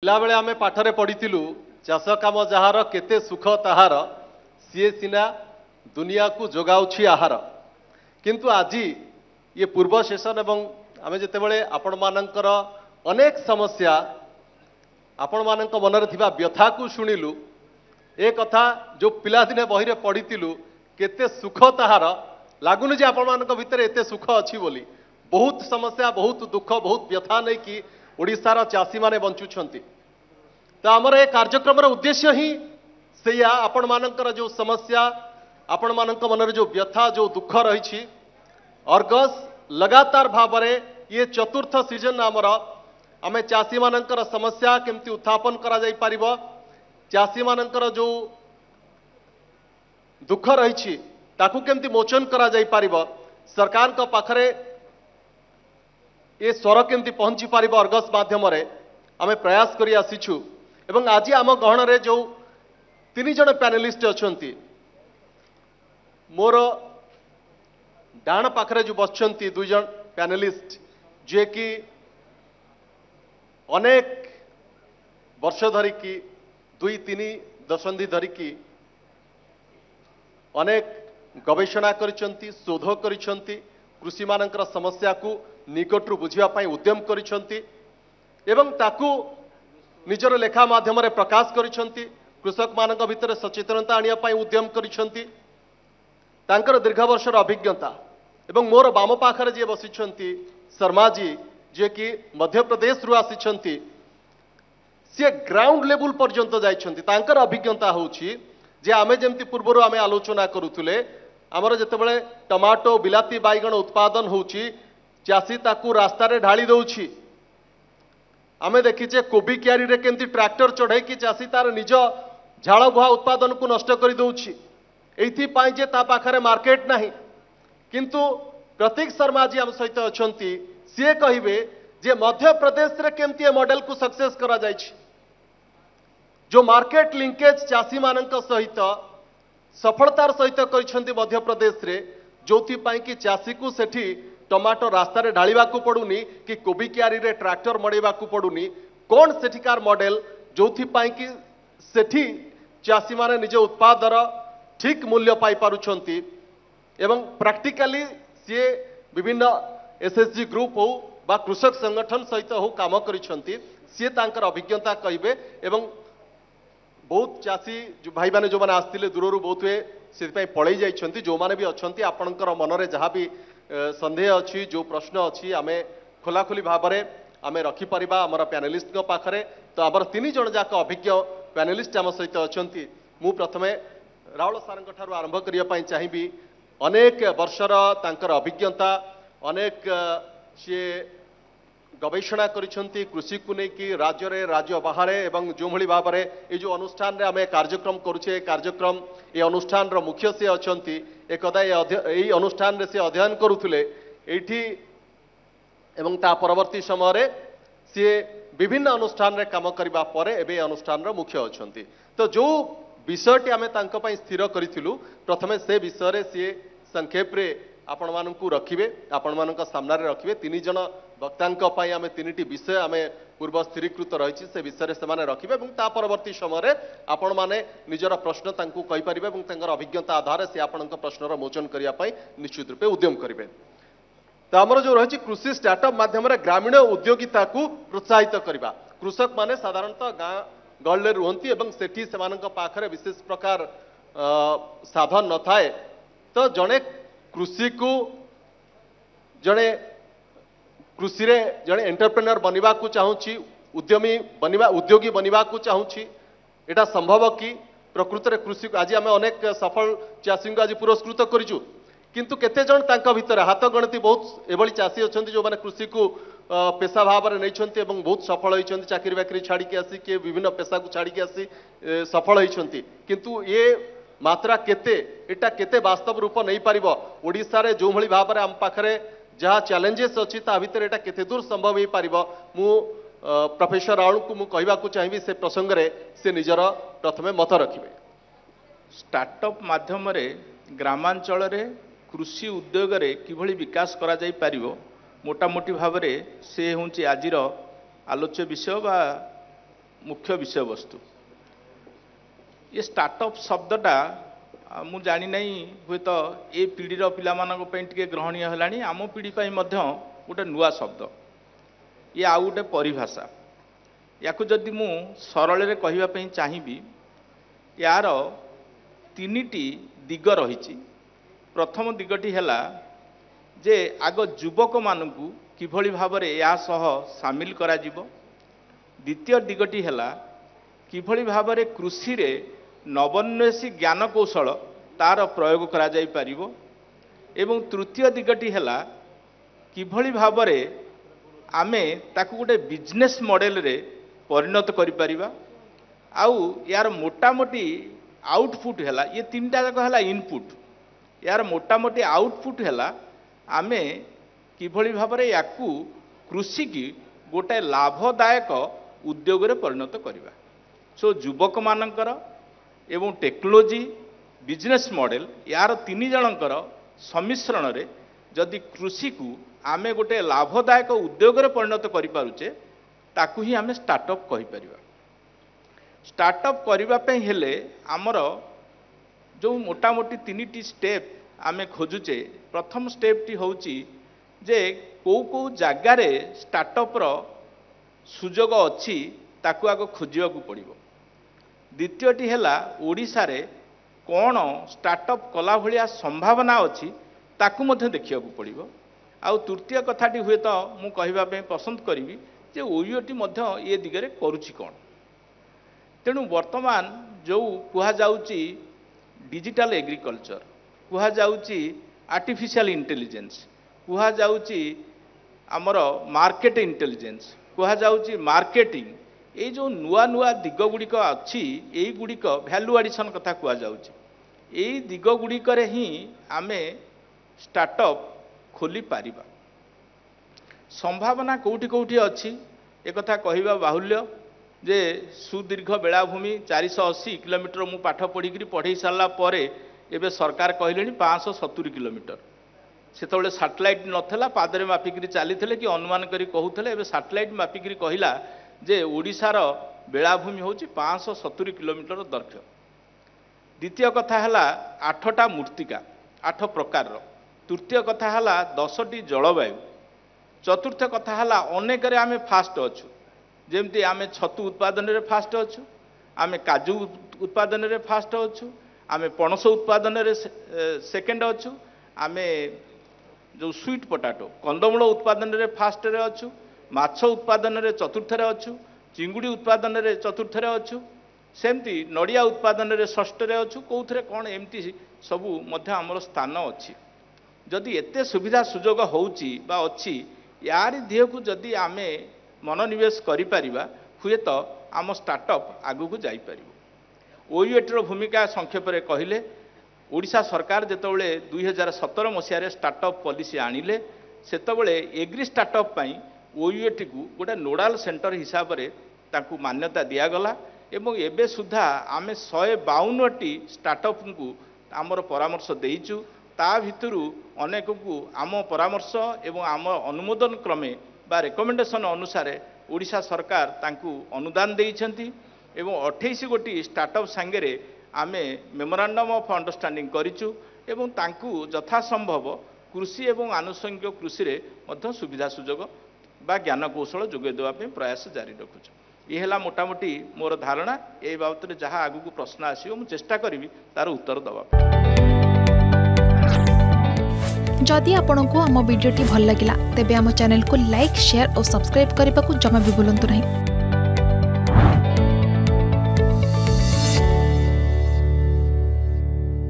ପିଲାବେଳେ ଆମେ ପାଠରେ ପଢିଥିଲୁ ଚାଷ କାମ ଯାହାର କେତେ ସୁଖ ତାହାର ସିଏ ସିନା ଦୁନିଆକୁ ଯୋଗାଉଛି ଆହାର। କିନ୍ତୁ ଆଜି ये पूर्व सेशन एवं आम जितेबाला आपण मानकर अनेक समस्या आपण मानक मनरे थिबा व्यथा को शुणिलु ए कथा जो पिलादिने बहिरे पढ़ीलु केते सुख ताहार लगुनि जे आपण मानक भितर एते सुख अछि बोली। बहुत समस्या बहुत दुख बहुत व्यथा नहीं कि ओडिशार चाषी माने बंचुछंती। तो आमर ए कार्यक्रम उद्देश्य ही सेया आपण मानकर जो समस्या आपण मानक मनरे जो व्यथा जो दुख रही अर्गस लगातार भाव में ये चतुर्थ सीजन आमर आमे चाषी मानकर समस्या केमती उत्थापन करा जाई परिबो, चाषी मानकर जो दुख रही ताकू केमती मोचन करा जाई परिबो, सरकार को पाखरे ये स्वर केमती पहुंची परिबो अर्गस माध्यम रे आमे प्रयास करी आसीछु। एवं आज आम गहन रे जो तीन जन पैनलिस्ट अछंती मोर डाण पाखरे जो बसचंती दुई जन पैनलिस्ट जे कि अनेक वर्ष धरिकी दुई तीन दशंधि धरिकी अनेक गवेषणा करिसंती शोध करिसंती कृषि मानकर समस्या को निकटरू बुझिबा पई उद्यम करिसंती एवं ताकू निजर लेखा माध्यम रे प्रकाश करिसंती कृषक मानक भितर सचेतनता आनिया पई उद्यम करिसंती। तांकर दीर्घ वर्षर अभिज्ञता एवं मोर बाम पाखरे जे बसिछंती शर्मा जी जे कि मध्य प्रदेश रु आसिछंती से ग्राउंड लेवल पर्यंत जाइछंती। तांकर अभिज्ञता होउछि जे आमे जेमति पूर्वरु आमे आलोचना करूथुले हमर जेतेबेले टमाटो बिलाती बाइगण उत्पादन होउछि चासी ताकू रास्ता रे ढाली दउछि। आमे देखिचे कोबी क्यारी रे केमति ट्रैक्टर चढ़ाई कि चासी तार निज झाड़ बुहा उत्पादन को नष्ट कर दउछि एथि पाई जे ता पाखरे मार्केट नाही। किंतु प्रतीक शर्मा जी आम सहित अछंती सी कहिबे जे मध्य प्रदेश रे केमती ए मॉडल को सक्सेस करा जायछि जो मार्केट लिंकेज चासी मानक सहित सफलतार सहित करिसंती मध्य प्रदेश रे जोथि पाई कि चासी को सेठी टमाटो रास्ता रे ढालिबा को पडुनी कि कोबी क्यारी रे ट्रैक्टर मडेबा को पडुनी कोन सेठिकार मॉडल जोथि पाई कि सेठी चासी माने निज उत्पादर ठीक मूल्य पाई पारुछंती एवं प्रैक्टिकली सी विभिन्न एसएचजी ग्रुप हो बा कृषक संगठन सहित हो काम करिसंती सी तांकर अभिज्ञता कहिबे। एवं बहुत चाषी जो भाई माने जो माने आस्तिले दूररू बहुत वे से पळै जाइछंती जो माने भी अछंती आपणकर मनरे जहाँ भी संदेह अच्छी जो प्रश्न अच्छी आमे खोलाखोली भाव में आमे रखि परिबा हमर पैनलिस्ट को पाखरे। तो आमर तीन जन जाक अभिज्ञ पैनलिस्ट आम सहित अछंती मु प्रथमे राहुल सारंग ठारू आरंभ करिया पई चाहिबी। अनेक वर्षर तांकर अभिज्ञता अनेक सी गवेषणा करिसंती कृषि को लेकिन राज्य रे राज्य बाहर एवं जो भली भाव में ये जो अनुष्ठान रे आमे कार्यक्रम करुचे कार्यक्रम ये अनुष्ठान रो मुख्य से अछंती एकदा ये अनुष्ठान रे से अध्ययन करुथुले एठी एवं ता परवर्ती समय रे सी विभिन्न अनुष्ठान रे काम करबा परे एबे अनुष्ठान रो मुख्य अछंती। तो जो विषयटी आमे तांको पई स्थिर करिथिलु प्रथमे से विषय रे सी संक्षेप रे आपण मानकु रखिबे आपण मानक सामना रे रखिबे। तीन जन वक्तांक पई आमे तीनटी विषय आमे पूर्व स्थिरीकृत रहिछि से विषय रे सेमाने रखिबे एवं ता परवर्ती समय रे आपण माने निजर प्रश्न तांकु कहि परिबे एवं तांकर अभिज्ञता आधार से आपणक प्रश्नर मोचन करिया पई निश्चित रूपे उद्यम करिबे। तो हमर जो रहिछि कृषि स्टार्टअप माध्यम रे ग्रामीण उद्योगिता को प्रोत्साहित करिबा। कृषक माने साधारणतः गाँ गहले रुहंती एवं सेठी सेमानक पाखरे विशेष प्रकार साधन न थाए। तो जणे कृषि को जड़े कृषि रे जड़े एंटरप्रेन्योर बनवा को चाहूँगी उद्यमी बनवा उद्योगी बनवा को चाहूँगी एटा संभव कि प्रकृत रे कृषि आज आम अनेक सफल चाषी को आज पुरस्कृत करिचु किंतु केते जन तांका भितर हाथ गणती बहुत एभली चाषी अछंती जो माने कृषि को पेशा भाव में नहीं एवं बहुत सफल होइछंती चाकरी बाकरी छाड़ी के आसी के विभिन्न पेशा को छाड़ी के आसी सफल होइछंती। किंतु ये मात्रा केते एटा केते वास्तव रूप नहीं पारिबो ओडिसा रे जो भली भाव में आम पाखरे जहाँ चैलेंजेस अच्छी ता भितर एटा केते दूर संभव हो पारिबो मु प्रोफेसर राहुल को मु कहबा को चाहिबी से प्रसंग रे से निजर प्रथमे मत रखिबे। स्टार्टअप माध्यम रे ग्रामांचल रे कृषि उद्योग रे किभली विकास करा जाई पारिबो मोटा मोटी भाव रे से होंची आजिर आलोच्य विषय बा मुख्य विषय वस्तु ये स्टार्टअप शब्दटा मु जानी नहीं हुए तो ए पीढ़ीर पे ग्रहणीय है आम पीढ़ी गोटे नुआ शब्द ये आउ गोटे परिभाषा या जदि मु सरल कहवाई चाहिए यार तीनिटी दिग रही प्रथम दिगटी है जे आग युवक मानू किभली भाव या सह सामिल करा जीवो द्वितीय दिगटी है किभली भाव कृषि रे नवोन्वेषी ज्ञान कौशल तार प्रयोग करा जाई पारिबो एवं तृतीय दिगटी है किभली भाव आमे ताकू गोटे बिजनेस मॉडल रे परिणत करि परिबा आउ यार मोटामोटी आउटपुट है ये तीनटा जाक है इनपुट यार मोटामोटी आउटपुट है आमे किभली भाव याकू कृषि की गोटे लाभदायक उद्योग रे परिणत करिबा सो युवक मानकर एवं टेक्नोलोजी बिजनेस मॉडल यार तीन जनकर सम्मिश्रण रे जदि कृषि को आमे गोटे लाभदायक उद्योग रे परिणत करि पारुचे ताकू ही आमे स्टार्टअप कहि परिबा स्टार्टअप करिबा पे हेले हमर जो मोटामोटी तीनिटी स्टेप आमे खोजुचे प्रथम स्टेप टी होउची जे को जगार स्टार्टअप रो सुजोग अच्छी ताकू आग खोजा पड़ो द्वितीयटी है ओडिशा रे कौन स्टार्टअप कला भाया संभावना अच्छी ताकू मध्य देखा पड़ो आउ तृतीय कथाटी हुए तो मु कहवाई पसंद करी जे ओयूटी मध्य ये दिगरे करुछि कौन तेणु वर्तमान जो कुहाजाउची डिजिटल एग्रीकल्चर कुहाजाउची आर्टिफिशियल इंटेलिजेंस कुहाजाउची आमर मार्केट इंटेलिजेंस कुहाजाउची मार्केटिंग ये जो नुआ नुआ दिग गुड़िक अच्छी यही गुड़िक भैल्यू एडिशन कथा कुहाजाउची यही दिग गुड़िक ही आमे स्टार्टअप खोली पारिबा संभावना कोठी कोठी अच्छी एक कथा कहवा बाहुल्य जे सुदीर्घ बेलाभूमि 480 किलोमीटर मु पाठ पढ़ी सारा पर एबे सरकार कहले 570 किलोमीटर सेतबेले सैटेलाइट नथला पादरे मापिकी चली कि अनुमान करी कहूले एबे सैटेलाइट मापिकी कहला जे ओडिशार बेलाभूमि होची 570 किलोमीटर दर्घ्य द्वितीय कथा है 8टा मूर्तिका 8 प्रकार तृतीय कथा है 10टी जलवायु चतुर्थ कथा है अनेक आम फास्ट अच्छु जमती आम छतु उत्पादन रे फास्ट अच्छु आम काजू उत्पादन रे फास्ट अच्छु आम पणस उत्पादन रे सेकेंड अच्छु आम जो स्वीट पोटाटो कंदमूल उत्पादन रे फास्ट रे अच्छु माछ उत्पादन रे चतुर्थ रे अच्छु चिंगुड़ी उत्पादन रे चतुर्थ रे अच्छु सेमती नड़िया उत्पादन रे षष्ठ रे अच्छु कौथरे कौन एमती सबू मध्य आमर स्थान अच्छी जदि एते सुविधा सुजोग होउची बा अच्छी यारी देह को जदि आमे मनोनिवेश करि परिबा हुए तो आम स्टार्टअप आगु को जाई परिबो ओयूएटी भूमिका संक्षेप रे कहिले ओडिशा सरकार जेतबेले 2017 मसीह स्टार्टअप पॉलिसी आनिले सेतबेले एग्री स्टार्टअप पई ओयूएटी को गोटे नोडाल सेंटर हिसाब रे ताकू मान्यता दियागला एवं एबे सुधा आमे 152टी स्टार्टअप को आमर परामर्श देइचु ता भितरु अनेक को आम परामर्श एवं आम अनुमोदन क्रमे बा रेकमेंडेशन अनुसार ओडिशा सरकार तांकू अनुदान देइछंती एवं 28 गोटी स्टार्टअप सांगरे आमे मेमोरांडम ऑफ अंडरस्टैंडिंग करिचु एवं तांकू यथा संभव कृषि एवं आनुषंगिक कृषि रे मध्य सुविधा सुजोग बा ज्ञान कौशल जोगे देवा पे प्रयास जारी रखुछु ये है मोटामोटी मोर धारणा ए बाबत जहाँ आगु को प्रश्न आसियो मु चेष्टा करी तार उत्तर दवा जदि आपंक आम भिडी भल लगा तेब आम चैनल को लाइक शेयर और सब्सक्राइब करने को जमा भी भूलु नहीं।